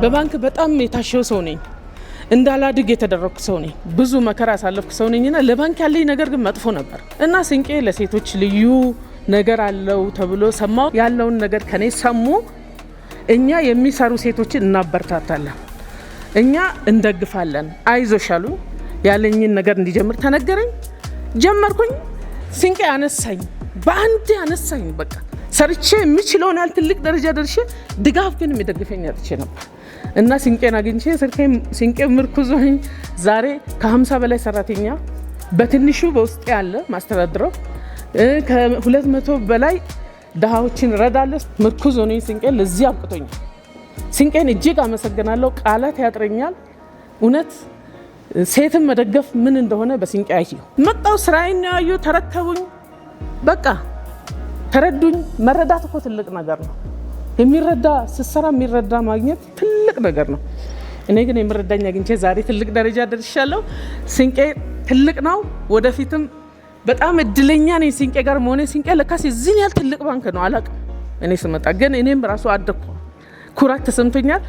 በባንክ በጣም የታሸው ሰው ነኝ እንዳላድግ የተደረኩ ሰው ነኝ ብዙ መከራ ያሳለፍኩ ሰው ነኝና ለባንክ ያለኝ ነገር ግን መጥፎ ነበር እና ስንቄ ለሴቶች ልዩ ነገር አለው ተብሎ ሰማው ያለውን ነገር ከኔ ሰሙ እኛ የሚሰሩ ሴቶችን እናበርታታለን እኛ እንደግፋለን አይዞሻሉ ያለኝን ነገር እንዲጀምር ተነገረኝ ጀመርኩኝ ስንቄ አነሳኝ በአንድ አነሳኝ በቃ ሰርቼ የሚችለውን ያህል ትልቅ ደረጃ ደርሼ ድጋፍ ግን የሚደግፈኝ አጥቼ ነበር እና ስንቄን አግኝቼ ስንቄ ምርኩዝ ሆኝ ዛሬ ከ50 በላይ ሰራተኛ በትንሹ በውስጥ ያለ ማስተዳድረው ከ200 በላይ ደሃዎችን ረዳለሁ ምርኩዝ ሆኝ ስንቄን ለዚህ አብቅቶኛል ስንቄን እጅግ አመሰግናለሁ ቃላት ያጥረኛል እውነት ሴትን መደገፍ ምን እንደሆነ በስንቄ አይዩ መጣው ስራዬን ያዩ ተረከቡኝ በቃ ተረዱኝ መረዳት እኮ ትልቅ ነገር ነው የሚረዳ ስሰራ የሚረዳ ማግኘት ትልቅ ነገር ነው እኔ ግን የምረዳኝ አግኝቼ ዛሬ ትልቅ ደረጃ ደርሻለሁ ስንቄ ትልቅ ነው ወደፊትም በጣም እድለኛ ነኝ ስንቄ ጋር መሆኔ ስንቄ ለካስ እዚህን ያህል ትልቅ ባንክ ነው አላቅ እኔ ስመጣ ግን እኔም ራሱ አደኩ ኩራት ተሰምቶኛል